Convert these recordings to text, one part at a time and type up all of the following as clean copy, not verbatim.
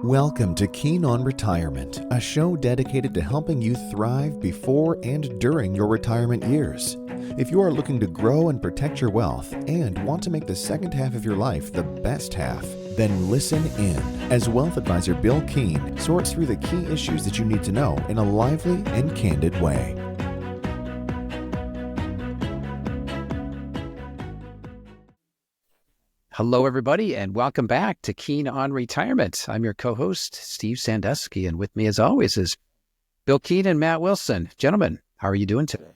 Welcome to Keen on Retirement, a show dedicated to helping you thrive before and during your retirement years. If you are looking to grow and protect your wealth and want to make the second half of your life the best half, then listen in as wealth advisor Bill Keen sorts through the key issues that you need to know in a lively and candid way. Hello, everybody, and welcome back to Keen on Retirement. I'm your co-host, Steve Sandusky, and with me, as always, is Bill Keen and Matt Wilson. Gentlemen, how are you doing today?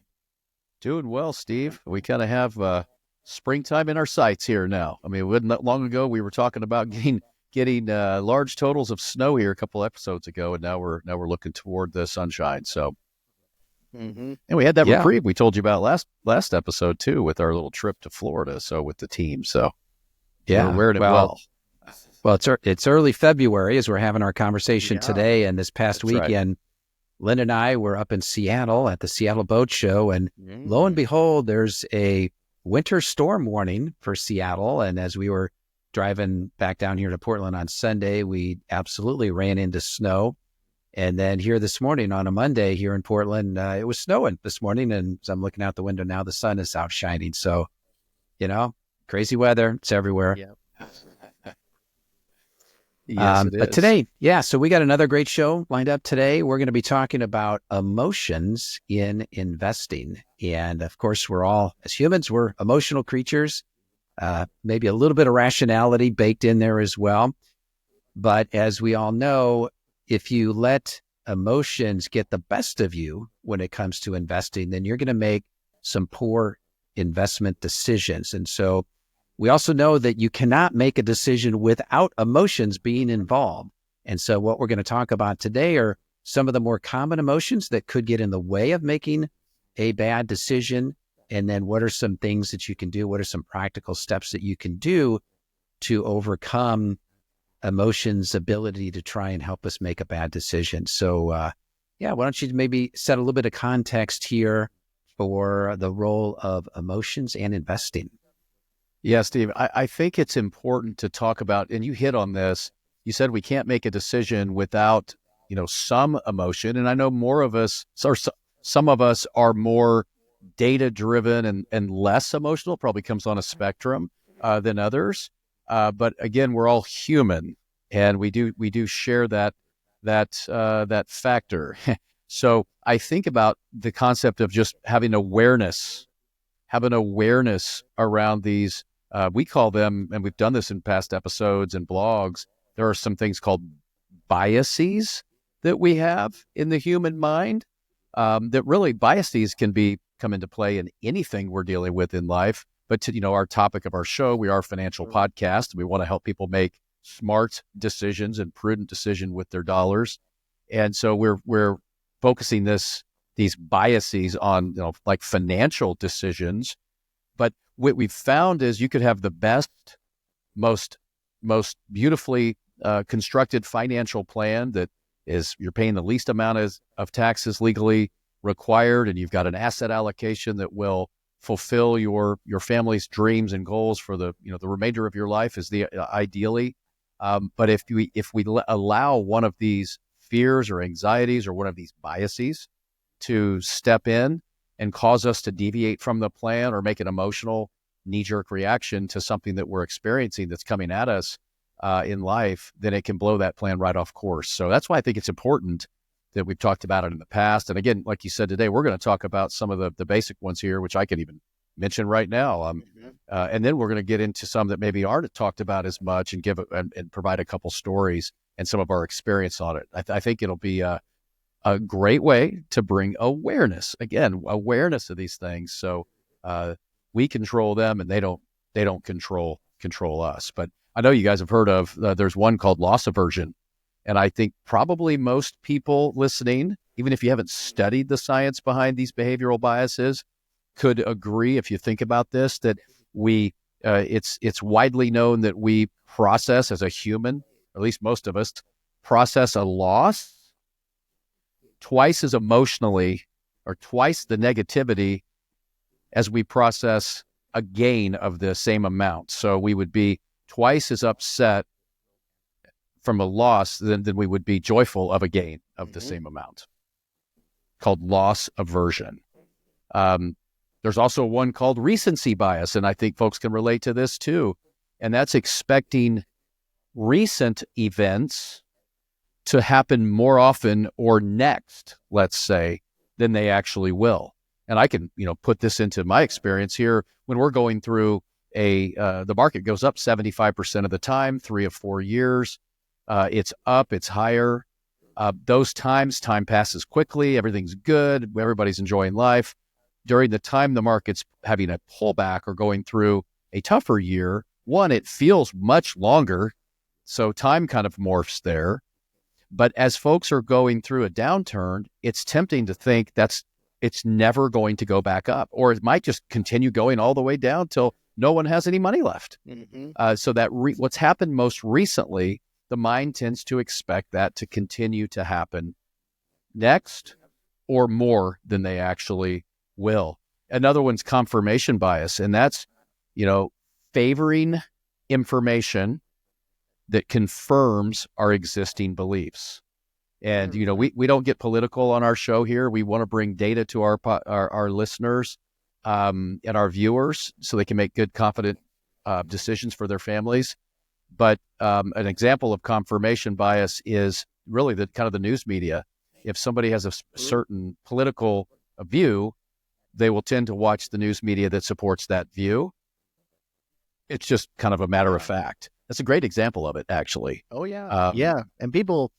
Doing well, Steve. We kind of have springtime in our sights here now. I mean, it wasn't that long ago we were talking about getting large totals of snow here a couple episodes ago, and now we're looking toward the sunshine. So, and we had that reprieve we told you about last episode too, with our little trip to Florida. So with the team, so. Yeah, we're wearing it well. Well, it's early February as we're having our conversation today, and this past weekend, right. Lynn and I were up in Seattle at the Seattle Boat Show, and lo and behold, there's a winter storm warning for Seattle. And as we were driving back down here to Portland on Sunday, we absolutely ran into snow. And then here this morning on a Monday here in Portland, it was snowing this morning, and as I'm looking out the window now, the sun is out shining. So, crazy weather. It's everywhere. Yep. Yes, it is. But today, so we got another great show lined up today. We're going to be talking about emotions in investing. And of course, we're all, as humans, we're emotional creatures, maybe a little bit of rationality baked in there as well. But as we all know, if you let emotions get the best of you when it comes to investing, then you're going to make some poor investment decisions. And so we also know that you cannot make a decision without emotions being involved. And so what we're going to talk about today are some of the more common emotions that could get in the way of making a bad decision. And then what are some things that you can do? What are some practical steps that you can do to overcome emotions' ability to try and help us make a bad decision? So, why don't you maybe set a little bit of context here for the role of emotions and investing? Yeah, Steve, I think it's important to talk about, and you hit on this, you said we can't make a decision without, some emotion. And I know more of us, or some of us are more data-driven and less emotional, probably comes on a spectrum than others. But again, we're all human, and we do share that factor. So I think about the concept of just having awareness around these. We call them, and we've done this in past episodes and blogs, there are some things called biases that we have in the human mind, that really biases can come into play in anything we're dealing with in life. But to, our topic of our show, we are a financial podcast. We want to help people make smart decisions and prudent decisions with their dollars. And so we're focusing these biases on, like financial decisions. But what we've found is you could have the best, most beautifully constructed financial plan that is, you're paying the least amount of taxes legally required, and you've got an asset allocation that will fulfill your family's dreams and goals for the remainder of your life is the ideally. But if we allow one of these fears or anxieties or one of these biases to step in and cause us to deviate from the plan or make an emotional knee-jerk reaction to something that we're experiencing that's coming at us in life, then it can blow that plan right off course. So that's why I think it's important that we've talked about it in the past. And again, like you said today, we're going to talk about some of the basic ones here, which I can even mention right now. And then we're going to get into some that maybe aren't talked about as much and and provide a couple stories and some of our experience on it. I think it'll be a great way to bring awareness of these things. So we control them and they don't control us. But I know you guys have heard of, there's one called loss aversion. And I think probably most people listening, even if you haven't studied the science behind these behavioral biases, could agree, if you think about this, that it's widely known that we process as a human, or at least most of us, process a loss twice as emotionally or twice the negativity as we process a gain of the same amount. So we would be twice as upset from a loss, then we would be joyful of a gain of the same amount, called loss aversion. There's also one called recency bias, and I think folks can relate to this too. And that's expecting recent events to happen more often or next, let's say, than they actually will. And I can, put this into my experience here. When we're going through the market goes up 75% of the time, 3 or 4 years. It's up, it's higher. Those time passes quickly. Everything's good. Everybody's enjoying life. During the time the market's having a pullback or going through a tougher year, one, it feels much longer. So time kind of morphs there. But as folks are going through a downturn, it's tempting to think it's never going to go back up, or it might just continue going all the way down till no one has any money left. So that what's happened most recently, the mind tends to expect that to continue to happen next or more than they actually will. Another one's confirmation bias, and that's, favoring information that confirms our existing beliefs. And, we don't get political on our show here. We want to bring data to our listeners and our viewers so they can make good, confident decisions for their families. But an example of confirmation bias is really the news media. If somebody has a certain political view, they will tend to watch the news media that supports that view. It's just kind of a matter of fact. That's a great example of it, actually. Oh, yeah. Yeah. And people,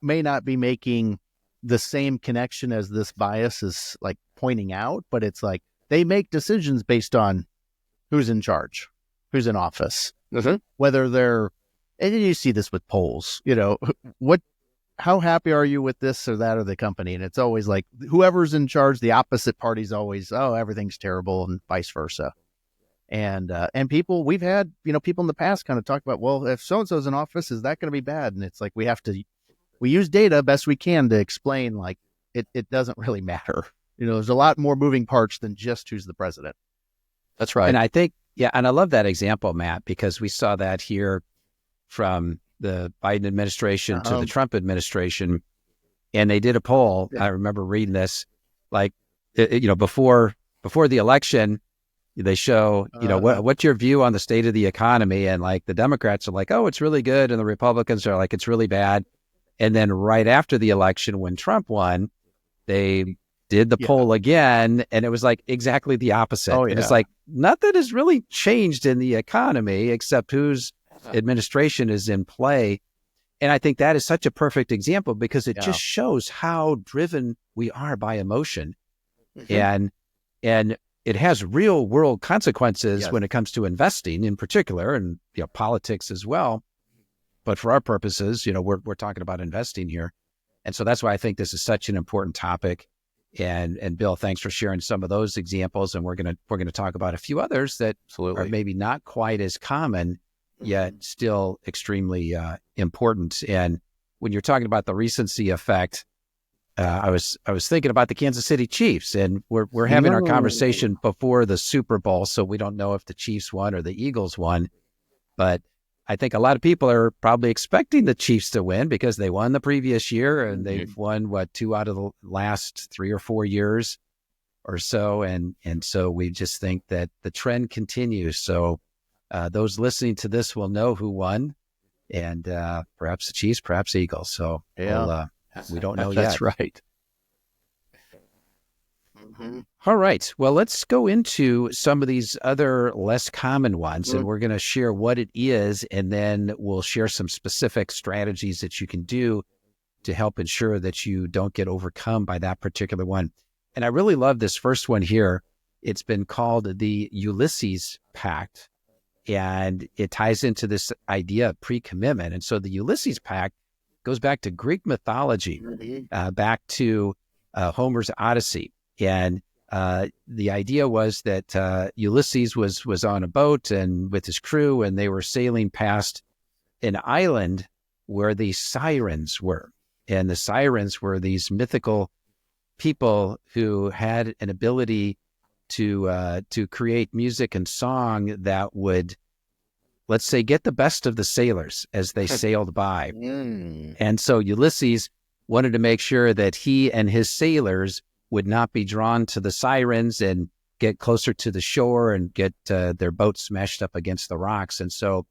may not be making the same connection as this bias is like pointing out, but it's like they make decisions based on who's in charge, who's in office, whether they're, and you see this with polls, how happy are you with this or that or the company? And it's always like whoever's in charge, the opposite party's always, everything's terrible, and vice versa. And people, we've had, people in the past kind of talk about, well, if so-and-so's in office, is that going to be bad? And it's like, we use data best we can to explain, like, it doesn't really matter. There's a lot more moving parts than just who's the president. That's right. And I think, and I love that example, Matt, because we saw that here from the Biden administration to the Trump administration. And they did a poll. I remember reading this, before the election, they show, what's your view on the state of the economy? And like the Democrats are like, oh, it's really good. And the Republicans are like, it's really bad. And then right after the election, when Trump won, they did the poll again. And it was like exactly the opposite. And it's like, nothing has really changed in the economy except whose administration is in play. And I think that is such a perfect example because it just shows how driven we are by emotion. And it has real world consequences when it comes to investing in particular, and politics as well. But for our purposes, we're talking about investing here. And so that's why I think this is such an important topic. And Bill, thanks for sharing some of those examples. And we're gonna talk about a few others that are maybe not quite as common, yet still extremely important. And when you're talking about the recency effect, I was thinking about the Kansas City Chiefs, and we're having our conversation before the Super Bowl, so we don't know if the Chiefs won or the Eagles won. But I think a lot of people are probably expecting the Chiefs to win because they won the previous year, and they've won 2 out of the last 3 or 4 years or so, and so we just think that the trend continues. So those listening to this will know who won, and perhaps the Chiefs, perhaps Eagles. So we don't know yet. That's right. All right. Well, let's go into some of these other less common ones, and we're going to share what it is, and then we'll share some specific strategies that you can do to help ensure that you don't get overcome by that particular one. And I really love this first one here. It's been called the Ulysses Pact, and it ties into this idea of pre-commitment. And so the Ulysses Pact goes back to Greek mythology, back to Homer's Odyssey. And the idea was that Ulysses was on a boat and with his crew, and they were sailing past an island where the sirens were. And the sirens were these mythical people who had an ability to create music and song that would let's say, get the best of the sailors as they sailed by. Mm. And so Ulysses wanted to make sure that he and his sailors would not be drawn to the sirens and get closer to the shore and get their boat smashed up against the rocks. And so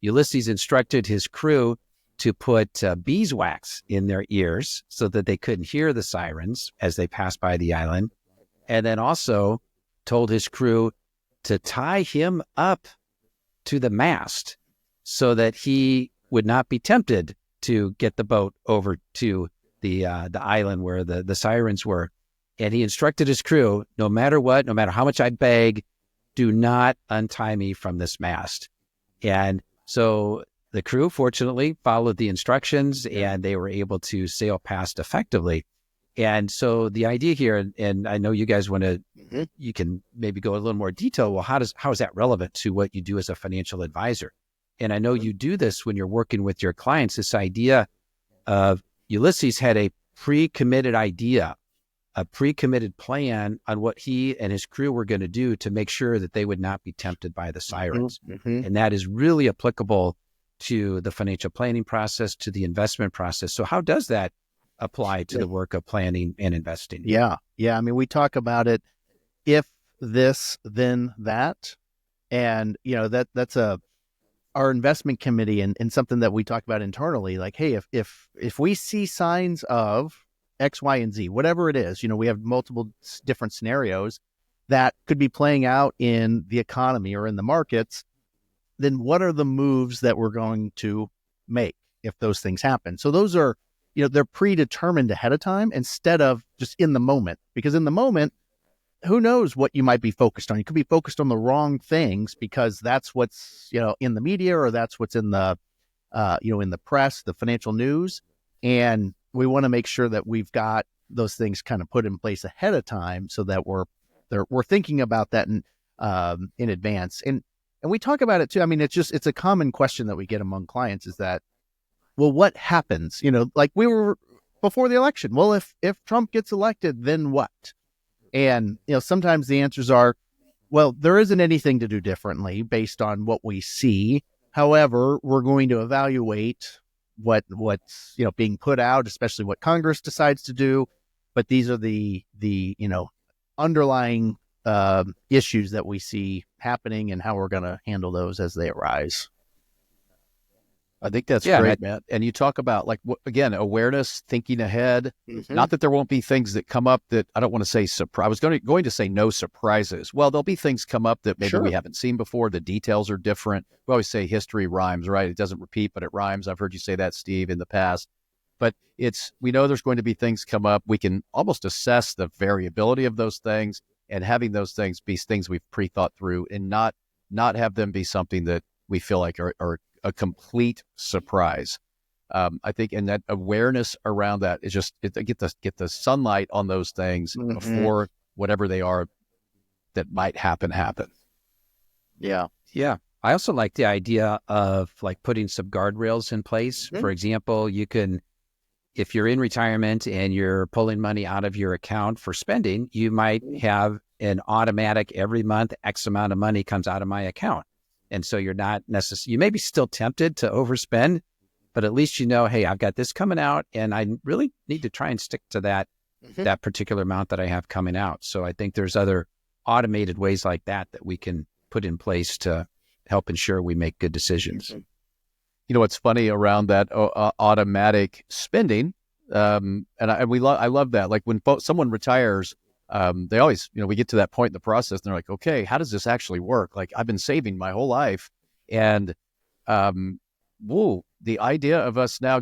Ulysses instructed his crew to put beeswax in their ears so that they couldn't hear the sirens as they passed by the island. And then also told his crew to tie him up to the mast so that he would not be tempted to get the boat over to the island where the sirens were. And he instructed his crew, no matter what, no matter how much I beg, do not untie me from this mast. And so the crew, fortunately, followed the instructions and they were able to sail past effectively. And so the idea here, and I know you guys want to, you can maybe go a little more detail. Well, how is that relevant to what you do as a financial advisor? And I know you do this when you're working with your clients, this idea of Ulysses had a pre-committed idea, a pre-committed plan on what he and his crew were going to do to make sure that they would not be tempted by the sirens. And that is really applicable to the financial planning process, to the investment process. So how does that apply to the work of planning and investing? Yeah. I mean, we talk about it, if this, then that. And, that's our investment committee and something that we talk about internally, like, hey, if we see signs of X, Y, and Z, whatever it is, we have multiple different scenarios that could be playing out in the economy or in the markets, then what are the moves that we're going to make if those things happen? So those are, they're predetermined ahead of time instead of just in the moment, because in the moment, who knows what you might be focused on? You could be focused on the wrong things because that's what's, in the media, or that's what's in the, in the press, the financial news. And we want to make sure that we've got those things kind of put in place ahead of time so that we're thinking about that in advance. And we talk about it too. I mean, it's a common question that we get among clients is that, well, what happens? Like we were before the election. Well, if Trump gets elected, then what? And, sometimes the answers are, well, there isn't anything to do differently based on what we see. However, we're going to evaluate what's, being put out, especially what Congress decides to do. But these are the underlying issues that we see happening and how we're going to handle those as they arise. I think that's great, Matt. And you talk about, again, awareness, thinking ahead. Not that there won't be things that come up that I don't want to say surprise. I was going to say no surprises. Well, there'll be things come up that maybe we haven't seen before. The details are different. We always say history rhymes, right? It doesn't repeat, but it rhymes. I've heard you say that, Steve, in the past. But we know there's going to be things come up. We can almost assess the variability of those things, and having those things be things we've pre-thought through, and not have them be something that we feel like are a complete surprise. I think, and that awareness around that is just get the sunlight on those things before whatever they are that might happen. Yeah. I also like the idea of putting some guardrails in place. For example, you can, if you're in retirement and you're pulling money out of your account for spending, you might have an automatic every month X amount of money comes out of my account. And so you're not necessarily, you may be still tempted to overspend, but at least hey, I've got this coming out and I really need to try and stick to that particular amount that I have coming out. So I think there's other automated ways like that we can put in place to help ensure we make good decisions. What's funny around that automatic spending, and I love that. Like when someone retires, they always, we get to that point in the process and they're like, okay, how does this actually work? Like I've been saving my whole life. And, the idea of us now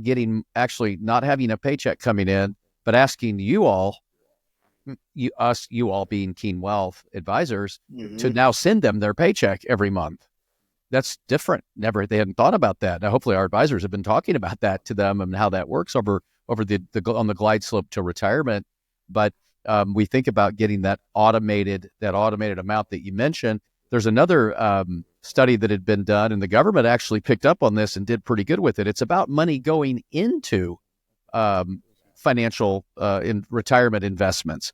actually not having a paycheck coming in, but asking you all being Keen Wealth advisors to now send them their paycheck every month. That's different. They hadn't thought about that. Now, hopefully our advisors have been talking about that to them and how that works over on the glide slope to retirement. But we think about getting that automated amount that you mentioned. There's another study that had been done, and the government actually picked up on this and did pretty good with it. It's about money going into financial in retirement investments.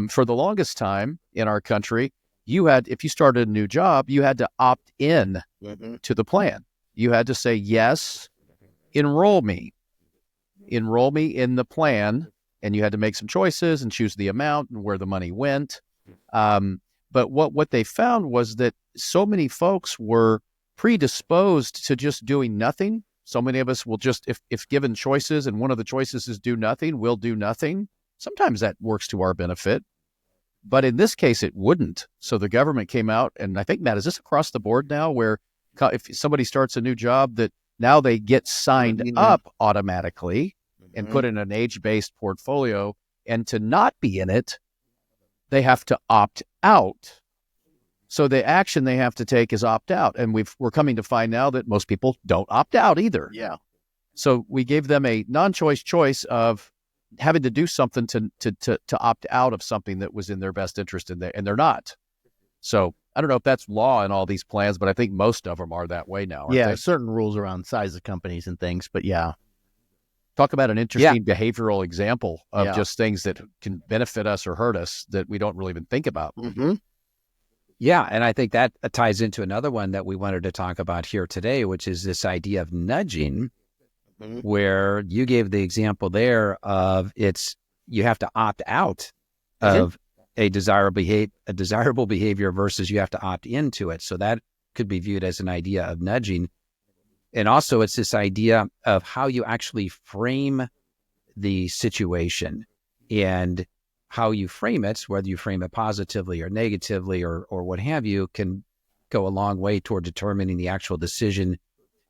For the longest time in our country, if you started a new job, you had to opt in Mm-hmm. to the plan. You had to say, yes, enroll me in the plan. And you had to make some choices and choose the amount and where the money went. But what they found was that so many folks were predisposed to just doing nothing. So many of us will just, if given choices and one of the choices is do nothing, we'll do nothing. Sometimes that works to our benefit. But in this case, it wouldn't. So the government came out, and I think, Matt, is this across the board now where if somebody starts a new job that now they get signed up automatically and put in an age-based portfolio, and to not be in it, they have to opt out. So the action they have to take is opt out. And we're coming to find now that most people don't opt out either. Yeah. So we gave them a non-choice choice of having to do something to opt out of something that was in their best interest, and they're not. So I don't know if that's law in all these plans, but I think most of them are that way now. Yeah, they? certain rules around size of companies and things, but yeah. Talk about an interesting behavioral example of just things that can benefit us or hurt us that we don't really even think about. Mm-hmm. Yeah, and I think that ties into another one that we wanted to talk about here today, which is this idea of nudging, where you gave the example there of you have to opt out of a desirable behavior versus you have to opt into it. So that could be viewed as an idea of nudging. And also it's this idea of how you actually frame the situation, and how you frame it, whether you frame it positively or negatively or what have you, can go a long way toward determining the actual decision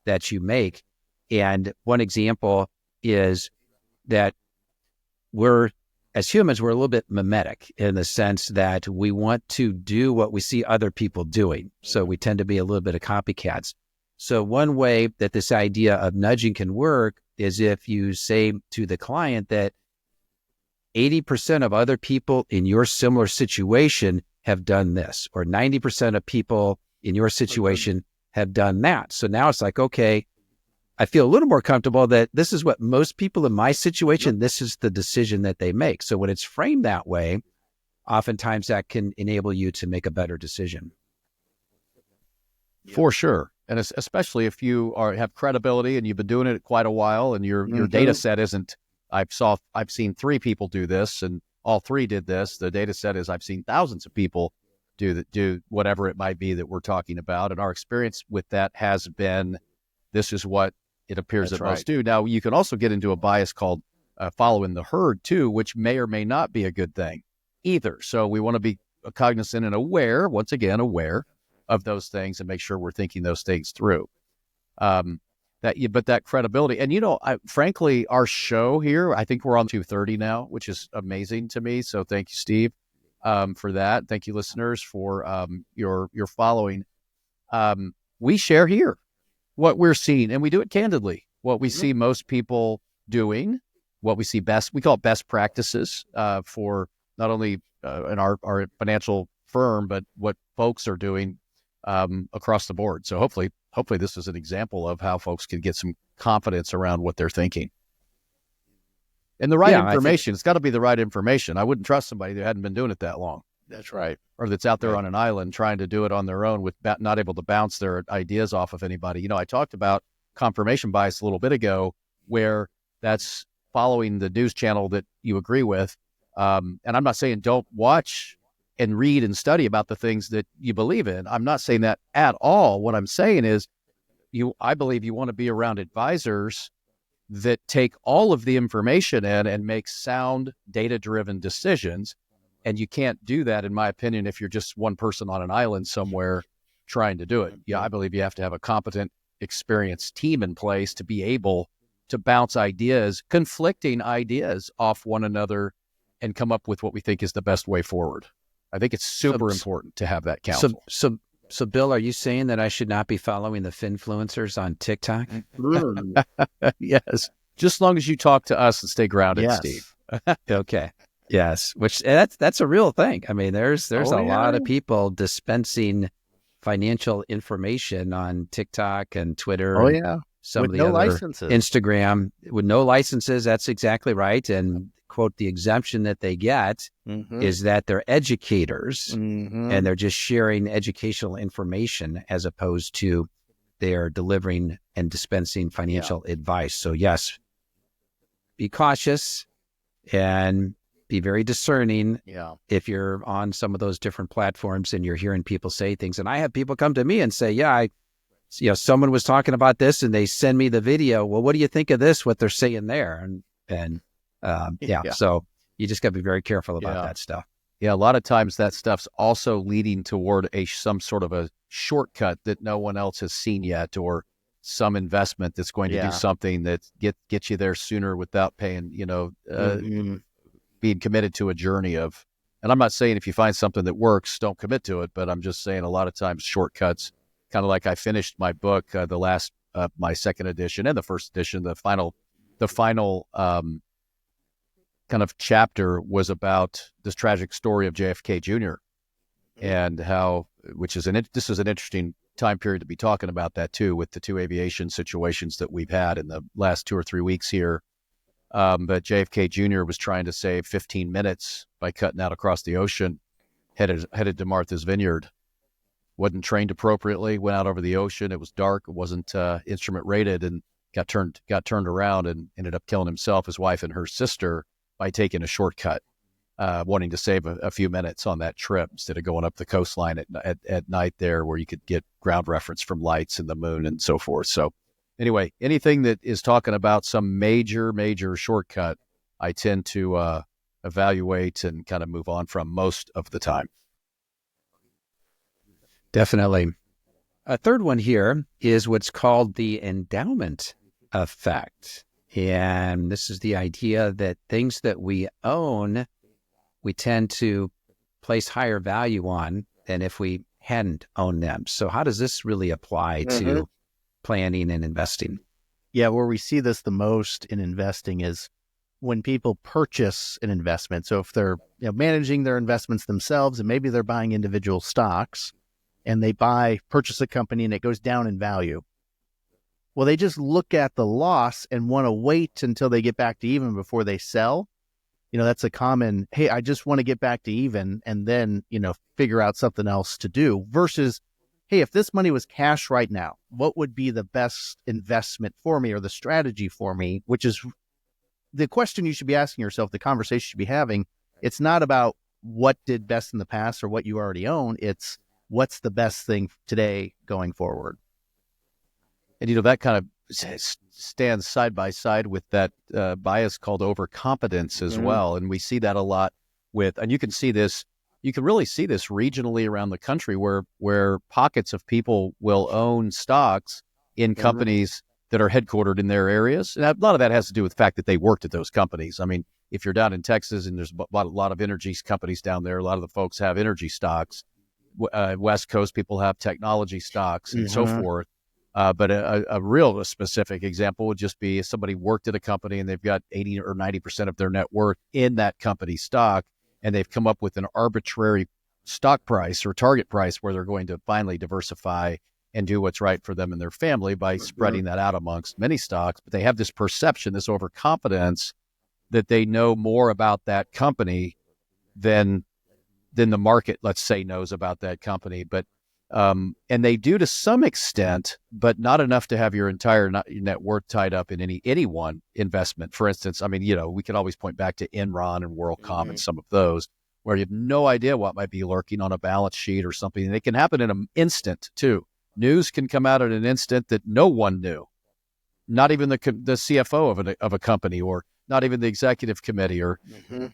that you make. And one example is that as humans, we're a little bit mimetic in the sense that we want to do what we see other people doing. So we tend to be a little bit of copycats. So one way that this idea of nudging can work is if you say to the client that 80% of other people in your similar situation have done this, or 90% of people in your situation have done that. So now it's like, okay, I feel a little more comfortable that this is what most people in my situation, this is the decision that they make. So when it's framed that way, oftentimes that can enable you to make a better decision. For sure. And especially if you have credibility and you've been doing it quite a while, and your data set isn't, I've seen 3 people do this and all 3 did this. The data set is I've seen thousands of people do whatever it might be that we're talking about. And our experience with that has been, this is what it appears that most do. Now, you can also get into a bias called following the herd too, which may or may not be a good thing either. So we want to be cognizant and aware of those things and make sure we're thinking those things through. But that credibility, and frankly, our show here, I think we're on 230 now, which is amazing to me. So thank you, Steve, for that. Thank you, listeners, for your following. We share here what we're seeing, and we do it candidly. What we see most people doing, what we see best, we call it best practices for not only in our financial firm, but what folks are doing across the board. So hopefully this is an example of how folks can get some confidence around what they're thinking. And the right information, it's got to be the right information. I wouldn't trust somebody that hadn't been doing it that long. That's right. Or that's out there on an island trying to do it on their own with not able to bounce their ideas off of anybody. I talked about confirmation bias a little bit ago, where that's following the news channel that you agree with. And I'm not saying don't watch and read and study about the things that you believe in. I'm not saying that at all. What I'm saying is I believe you want to be around advisors that take all of the information in and make sound data-driven decisions. And you can't do that, in my opinion, if you're just one person on an island somewhere trying to do it. Yeah, I believe you have to have a competent, experienced team in place to be able to bounce ideas, conflicting ideas off one another, and come up with what we think is the best way forward. I think it's super important to have that counsel. So Bill, are you saying that I should not be following the Finfluencers on TikTok? Yes. Just as long as you talk to us and stay grounded, Steve. Okay. Yes. Which that's a real thing. I mean, there's a lot of people dispensing financial information on TikTok and Twitter. Oh, yeah. Some with of the no other licenses. Instagram with no licenses. That's exactly right. And quote, the exemption that they get is that they're educators and they're just sharing educational information as opposed to they're delivering and dispensing financial advice. So yes, be cautious and be very discerning if you're on some of those different platforms and you're hearing people say things. And I have people come to me and say, someone was talking about this and they send me the video. Well, what do you think of this, what they're saying there? So you just got to be very careful about that stuff. Yeah, a lot of times that stuff's also leading toward some sort of a shortcut that no one else has seen yet, or some investment that's going to do something that gets you there sooner without paying, being committed to a journey of. And I'm not saying if you find something that works, don't commit to it, but I'm just saying a lot of times shortcuts, kind of like I finished my book, my second edition and the first edition, the final kind of chapter was about this tragic story of JFK Jr. and how, this is an interesting time period to be talking about that too, with the two aviation situations that we've had in the last 2 or 3 weeks here. But JFK Jr. was trying to save 15 minutes by cutting out across the ocean, headed to Martha's Vineyard. Wasn't trained appropriately, went out over the ocean. It was dark. It wasn't instrument rated, and got turned around and ended up killing himself, his wife, and her sister by taking a shortcut, wanting to save a few minutes on that trip instead of going up the coastline at night there, where you could get ground reference from lights and the moon and so forth. So anyway, anything that is talking about some major shortcut, I tend to evaluate and kind of move on from most of the time. Definitely. A third one here is what's called the endowment effect. And this is the idea that things that we own, we tend to place higher value on than if we hadn't owned them. So how does this really apply to planning and investing? Yeah, where we see this the most in investing is when people purchase an investment. So if they're managing their investments themselves, and maybe they're buying individual stocks, and they purchase a company and it goes down in value. Well, they just look at the loss and want to wait until they get back to even before they sell. That's a common, hey, I just want to get back to even and then, figure out something else to do, versus, hey, if this money was cash right now, what would be the best investment for me or the strategy for me, which is the question you should be asking yourself, the conversation you should be having. It's not about what did best in the past or what you already own. It's what's the best thing today going forward. And, that kind of stands side by side with that bias called overconfidence as well. And we see that a lot and you can really see this regionally around the country where pockets of people will own stocks in companies that are headquartered in their areas. And a lot of that has to do with the fact that they worked at those companies. I mean, if you're down in Texas and there's a lot of energy companies down there, a lot of the folks have energy stocks. West Coast people have technology stocks and so forth. But a real specific example would just be if somebody worked at a company and they've got 80 or 90% of their net worth in that company stock, and they've come up with an arbitrary stock price or target price where they're going to finally diversify and do what's right for them and their family by spreading that out amongst many stocks. But they have this perception, this overconfidence, that they know more about that company than the market, let's say, knows about that company. But and they do to some extent, but not enough to have your entire net worth tied up in any one investment. For instance, I mean, we can always point back to Enron and WorldCom and some of those where you have no idea what might be lurking on a balance sheet or something. And it can happen in an instant too. News can come out at an instant that no one knew, not even the CFO of a company, or not even the executive committee, or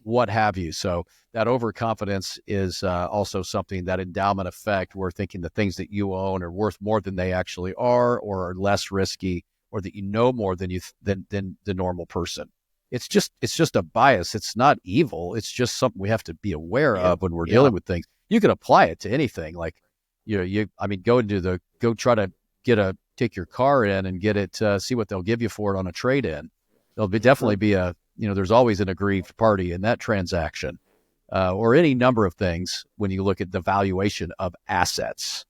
what have you. So that overconfidence is also something, that endowment effect, where thinking the things that you own are worth more than they actually are, or are less risky, or that you know more than than the normal person. It's just a bias. It's not evil. It's just something we have to be aware of when we're dealing with things. You can apply it to anything. Like, go try to take your car in and get it, see what they'll give you for it on a trade-in. There'll definitely be there's always an aggrieved party in that transaction, or any number of things when you look at the valuation of assets.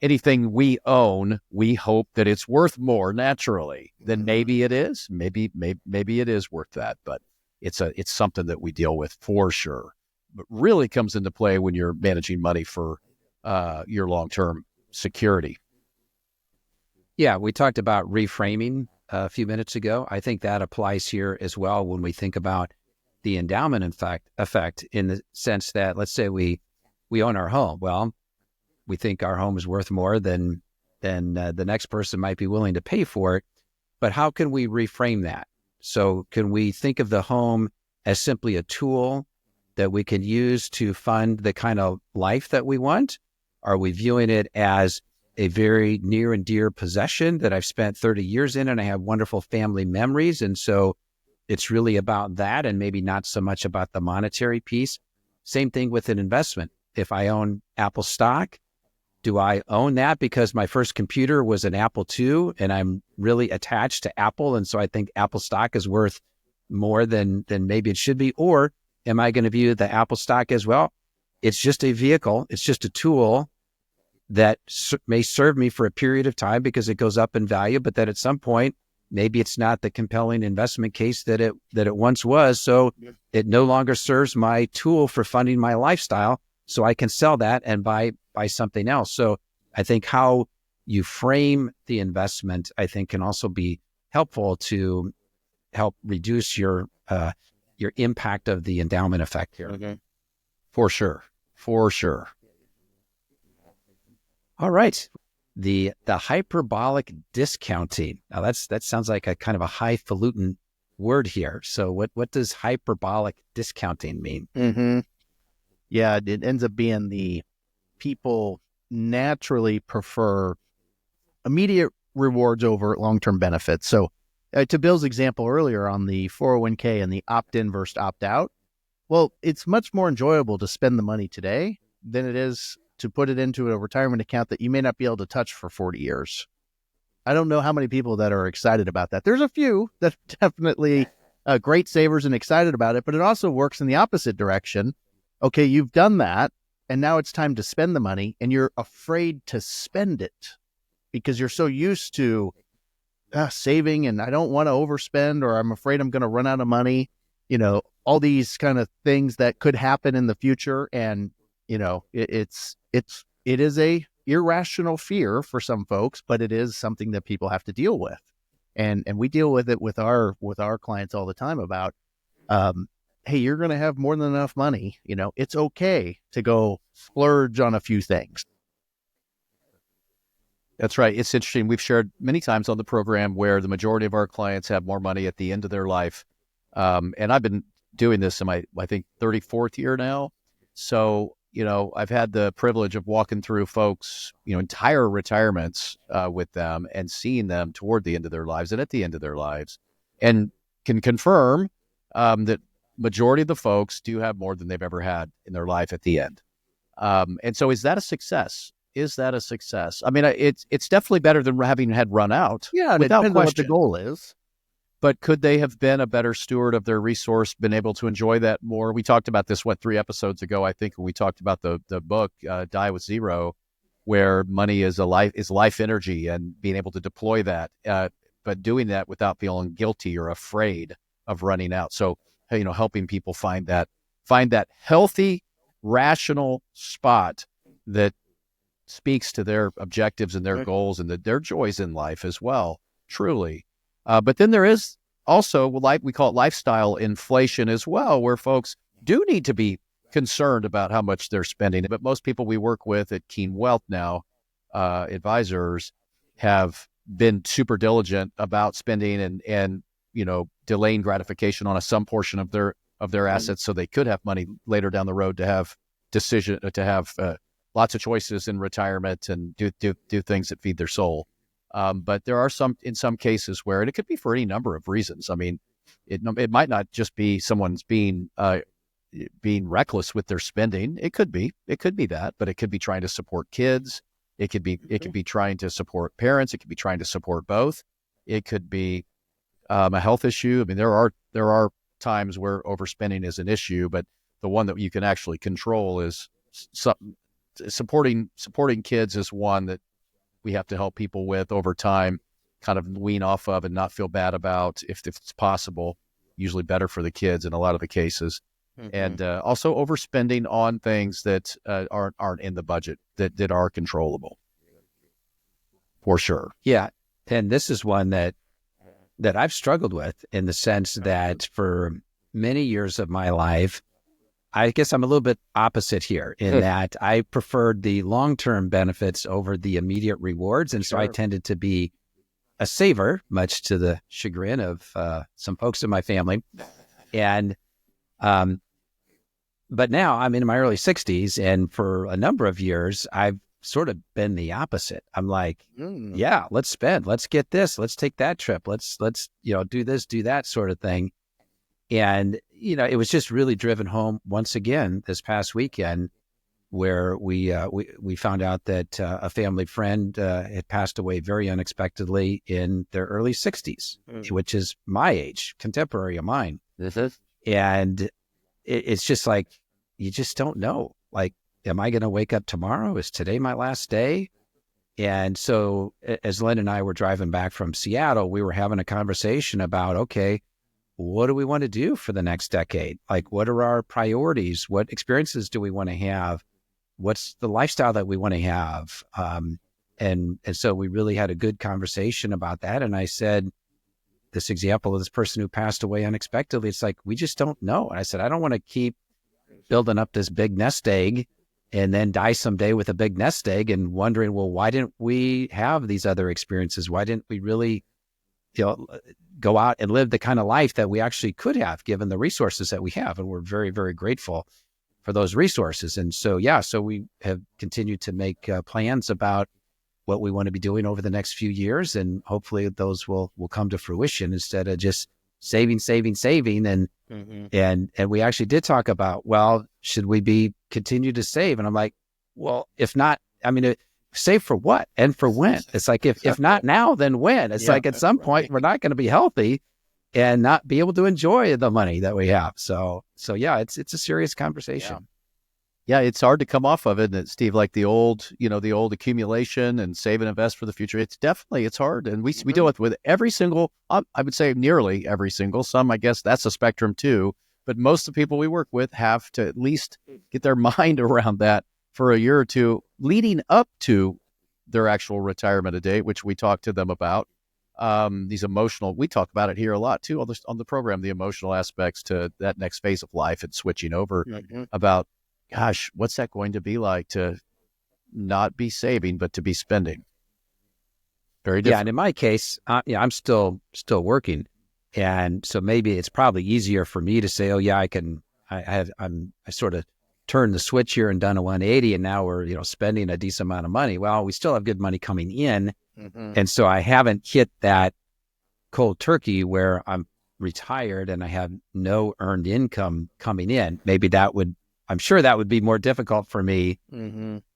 Anything we own, we hope that it's worth more naturally than maybe it is. Maybe it is worth that, but it's something that we deal with for sure. But really comes into play when you're managing money for your long-term security. Yeah, we talked about reframing a few minutes ago. I think that applies here as well when we think about the endowment effect in the sense that, let's say we own our home. Well, we think our home is worth more than the next person might be willing to pay for it. But how can we reframe that? So can we think of the home as simply a tool that we can use to fund the kind of life that we want? Are we viewing it as a very near and dear possession that I've spent 30 years in and I have wonderful family memories? And so it's really about that and maybe not so much about the monetary piece. Same thing with an investment. If I own Apple stock, do I own that because my first computer was an Apple II and I'm really attached to Apple, and so I think Apple stock is worth more than maybe it should be? Or am I going to view the Apple stock as, well, it's just a vehicle, it's just a tool that may serve me for a period of time because it goes up in value, but that at some point, maybe it's not the compelling investment case that it once was. So it no longer serves my tool for funding my lifestyle. So I can sell that and buy something else. So I think how you frame the investment, I think, can also be helpful to help reduce your impact of the endowment effect here. Okay. For sure. All right. The hyperbolic discounting. Now that sounds like a kind of a highfalutin word here. So what does hyperbolic discounting mean? Mm-hmm. Yeah, it ends up being the people naturally prefer immediate rewards over long-term benefits. So to Bill's example earlier on the 401k and the opt-in versus opt-out, well, it's much more enjoyable to spend the money today than it is to put it into a retirement account that you may not be able to touch for 40 years. I don't know how many people that are excited about that. There's a few that are definitely great savers and excited about it, but it also works in the opposite direction. Okay, you've done that, and now it's time to spend the money, and you're afraid to spend it because you're so used to saving, and I don't want to overspend, or I'm afraid I'm going to run out of money. All these kind of things that could happen in the future, and it is a irrational fear for some folks, but it is something that people have to deal with, and we deal with it with our clients all the time about. Hey, you're going to have more than enough money. It's okay to go splurge on a few things. That's right. It's interesting. We've shared many times on the program where the majority of our clients have more money at the end of their life. And I've been doing this in my, I think, 34th year now. So, I've had the privilege of walking through folks, entire retirements with them and seeing them toward the end of their lives and at the end of their lives, and can confirm that majority of the folks do have more than they've ever had in their life at the end. And so is that a success? I mean, it's definitely better than having had run out. Yeah, without question. What the goal is. But could they have been a better steward of their resource, been able to enjoy that more? We talked about this, 3 episodes ago, I think, when we talked about the book, Die with Zero, where money is life energy and being able to deploy that, but doing that without feeling guilty or afraid of running out. So, helping people find that healthy, rational spot that speaks to their objectives and their goals and their joys in life as well, truly. But then there is also, we call it lifestyle inflation as well, where folks do need to be concerned about how much they're spending. But most people we work with at Keen Wealth now, advisors, have been super diligent about spending and delaying gratification on some portion of their assets, so they could have money later down the road to have lots of choices in retirement and do things that feed their soul. But there are in some cases where, and it could be for any number of reasons. I mean, it might not just be someone's being reckless with their spending. It could be that, but it could be trying to support kids. It could be trying to support parents. It could be trying to support both. It could be a health issue. I mean, there are times where overspending is an issue, but the one that you can actually control is supporting kids is one that we have to help people with over time, kind of wean off of and not feel bad about if it's possible. usually better for the kids in a lot of the cases. And also overspending on things that aren't in the budget that are controllable, for sure. Yeah, and this is one that I've struggled with in the sense that for many years of my life, I guess I'm a little bit opposite here in that I preferred the long-term benefits over the immediate rewards, and so I tended to be a saver, much to the chagrin of some folks in my family, and but now I'm in my early 60s, and for a number of years, I've sort of been the opposite. I'm like, yeah, let's spend, let's get this, let's take that trip, let's do this, do that sort of thing. And it was just really driven home once again this past weekend, where we found out that a family friend had passed away very unexpectedly in their early 60s, which is my age, contemporary of mine. And it's just like, you just don't know. Like, am I going to wake up tomorrow? Is today my last day? And so as Lynn and I were driving back from Seattle, we were having a conversation about, okay, what do we want to do for the next decade? Like, what are our priorities? What experiences do we want to have? What's the lifestyle that we want to have? And so we really had a good conversation about that. And I said, this example of this person who passed away unexpectedly, it's like, we just don't know. And I said, I don't want to keep building up this big nest egg and then die someday with a big nest egg and wondering, well, why didn't we have these other experiences? Why didn't we really, go out and live the kind of life that we actually could have given the resources that we have? And we're very, very grateful for those resources. And so, so we have continued to make plans about what we want to be doing over the next few years. And hopefully those will come to fruition instead of just saving. And we actually did talk about, well, should we continue to save? And I'm like, well, if not, save for what and for when? It's like, if not now, then when? It's like at some point we're not going to be healthy and not be able to enjoy the money that we have. So yeah, it's a serious conversation. Yeah, it's hard to come off of it, and Steve, like the old accumulation and save and invest for the future. It's hard, and we deal with every single. I would say nearly every single. Some, I guess, that's a spectrum too. But most of the people we work with have to at least get their mind around that for a year or two leading up to their actual retirement date, which we talk to them about. These emotional, we talk about it here a lot too on the program, the emotional aspects to that next phase of life and switching over about, gosh, what's that going to be like to not be saving, but to be spending? Very different. Yeah. And in my case, I'm still working. And so maybe it's probably easier for me to say, oh yeah, I sort of turned the switch here and done a 180 and now we're, spending a decent amount of money. Well, we still have good money coming in. And so I haven't hit that cold turkey where I'm retired and I have no earned income coming in. Maybe I'm sure that would be more difficult for me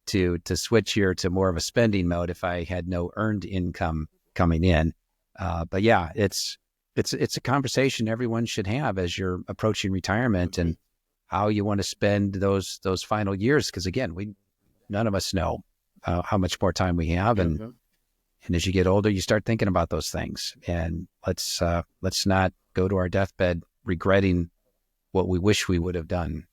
to switch here to more of a spending mode if I had no earned income coming in. But yeah, it's a conversation everyone should have as you're approaching retirement and how you want to spend those final years. Because again, none of us know how much more time we have, and as you get older, you start thinking about those things. And let's not go to our deathbed regretting what we wish we would have done.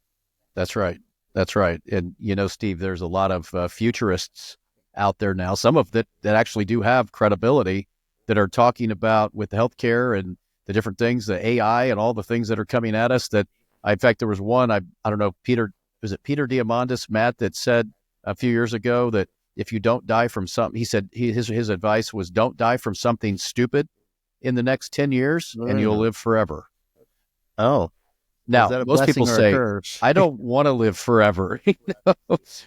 That's right. And Steve, there's a lot of futurists out there now, some of that actually do have credibility, that are talking about with healthcare and the different things, the AI and all the things that are coming at us. That, in fact, there was one, I don't know, was it Peter Diamandis, Matt, that said a few years ago that if you don't die from something, he said his advice was, don't die from something stupid in the next 10 years and you'll live forever. Oh. Now, most people say, I don't want to live forever.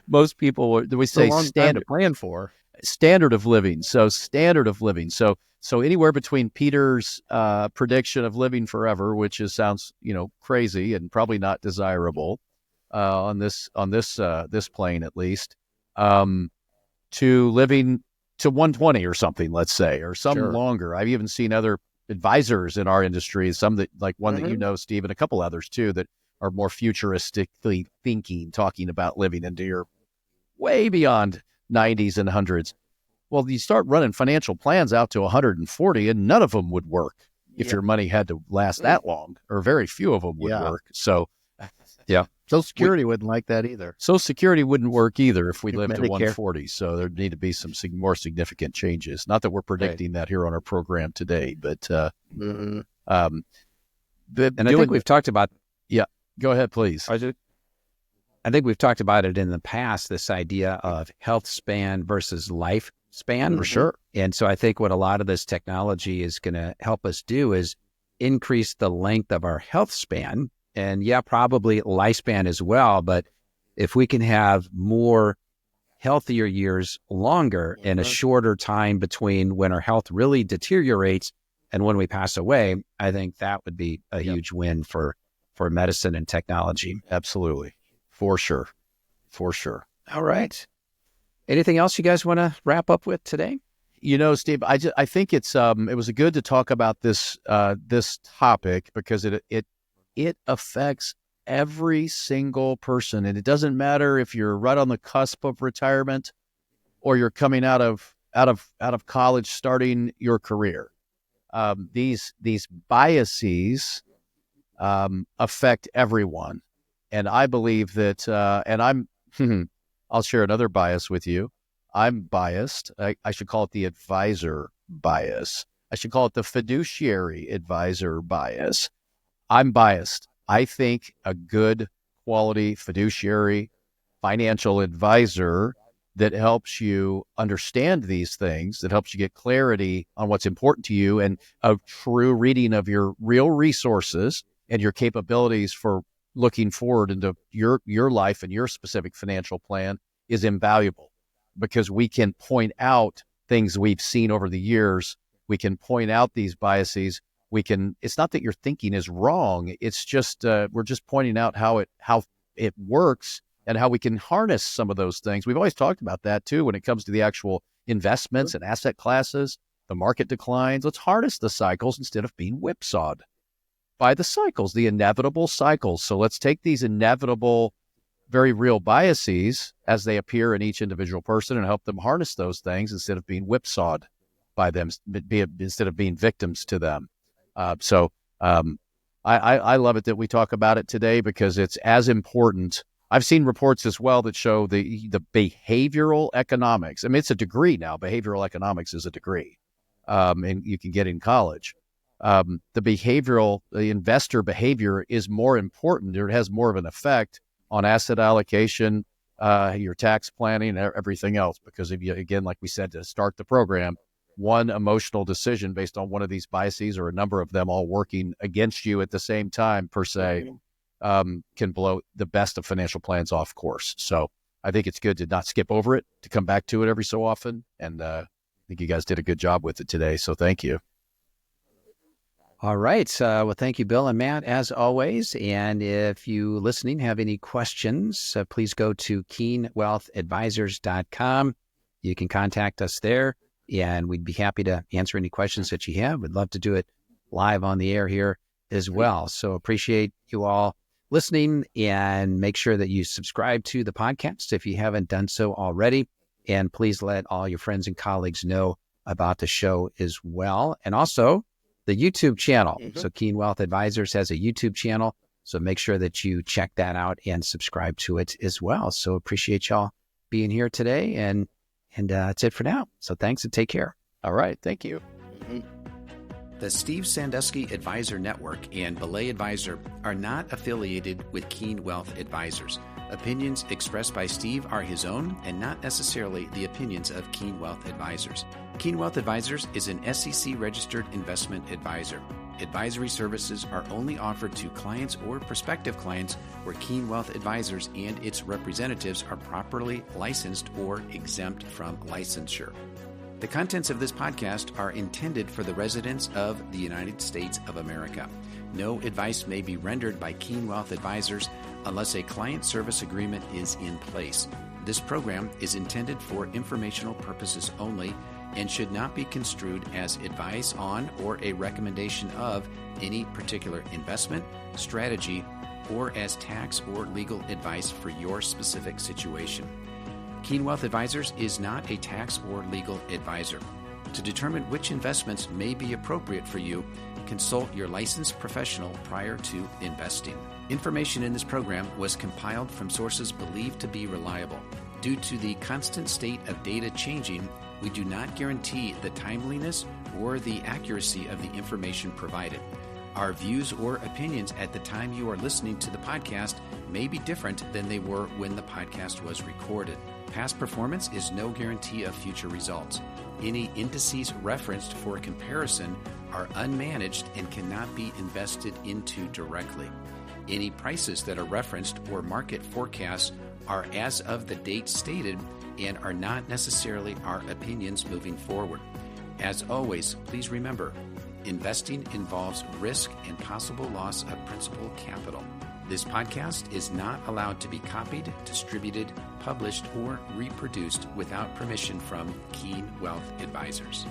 Most people, we say standard plan for standard of living. So anywhere between Peter's prediction of living forever, which sounds crazy and probably not desirable on this plane at least, to living to 120 or something, let's say, or some longer. I've even seen other advisors in our industry, some that, like one that Steve, and a couple others too, that are more futuristically thinking, talking about living into your way beyond 90s and 100s. Well, you start running financial plans out to 140 and none of them would work. if your money had to last that long, or very few of them would work. So, yeah. Social Security wouldn't like that either. Social Security wouldn't work either if we lived to Medicare. 140. So there'd need to be some more significant changes. Not that we're predicting that here on our program today, but And I think we've talked about. Yeah, go ahead, please. I think we've talked about it in the past, this idea of health span versus life span. For sure. And so I think what a lot of this technology is going to help us do is increase the length of our health span, and probably lifespan as well. But if we can have more healthier years longer and a shorter time between when our health really deteriorates and when we pass away, I think that would be a huge win for medicine and technology. Absolutely. For sure. All right. Anything else you guys want to wrap up with today? Steve, I think it was good to talk about this topic because it affects every single person, and it doesn't matter if you're right on the cusp of retirement or you're coming out of college, starting your career. These biases affect everyone. And I believe that, I'll share another bias with you. I'm biased. I should call it the advisor bias. I should call it the fiduciary advisor bias. I'm biased. I think a good quality fiduciary financial advisor that helps you understand these things, that helps you get clarity on what's important to you and a true reading of your real resources and your capabilities for looking forward into your life and your specific financial plan is invaluable, because we can point out things we've seen over the years. We can point out these biases. It's not that your thinking is wrong. It's just, we're just pointing out how it works and how we can harness some of those things. We've always talked about that too, when it comes to the actual investments and asset classes, the market declines. Let's harness the cycles instead of being whipsawed by the cycles, the inevitable cycles. So let's take these inevitable, very real biases as they appear in each individual person and help them harness those things instead of being whipsawed by them, instead of being victims to them. I love it that we talk about it today because it's as important. I've seen reports as well that show the behavioral economics. I mean, it's a degree now. Behavioral economics is a degree, and you can get in college. The investor behavior is more important, or it has more of an effect on asset allocation, your tax planning, and everything else. Because if you, again, like we said to start the program, one emotional decision based on one of these biases or a number of them all working against you at the same time, per se, can blow the best of financial plans off course. So I think it's good to not skip over it, to come back to it every so often. And I think you guys did a good job with it today. So thank you. All right. Well, thank you, Bill and Matt, as always. And if you listening have any questions, please go to keenwealthadvisors.com. You can contact us there, and we'd be happy to answer any questions that you have. We'd love to do it live on the air here as well. So appreciate you all listening, and make sure that you subscribe to the podcast if you haven't done so already. And please let all your friends and colleagues know about the show as well. And also the YouTube channel. So Keen Wealth Advisors has a YouTube channel. So make sure that you check that out and subscribe to it as well. So appreciate y'all being here today. And that's it for now. So thanks and take care. All right. Thank you. The Steve Sandusky Advisor Network and Belay Advisor are not affiliated with Keen Wealth Advisors. Opinions expressed by Steve are his own and not necessarily the opinions of Keen Wealth Advisors. Keen Wealth Advisors is an SEC-registered investment advisor. Advisory services are only offered to clients or prospective clients where Keen Wealth Advisors and its representatives are properly licensed or exempt from licensure. The contents of this podcast are intended for the residents of the United States of America. No advice may be rendered by Keen Wealth Advisors unless a client service agreement is in place. This program is intended for informational purposes only and should not be construed as advice on or a recommendation of any particular investment, strategy, or as tax or legal advice for your specific situation. Keen Wealth Advisors is not a tax or legal advisor. To determine which investments may be appropriate for you, consult your licensed professional prior to investing. Information in this program was compiled from sources believed to be reliable. Due to the constant state of data changing, we do not guarantee the timeliness or the accuracy of the information provided. Our views or opinions at the time you are listening to the podcast may be different than they were when the podcast was recorded. Past performance is no guarantee of future results. Any indices referenced for comparison are unmanaged and cannot be invested into directly. Any prices that are referenced or market forecasts are as of the date stated and are not necessarily our opinions moving forward. As always, please remember, investing involves risk and possible loss of principal capital. This podcast is not allowed to be copied, distributed, published, or reproduced without permission from Keen Wealth Advisors.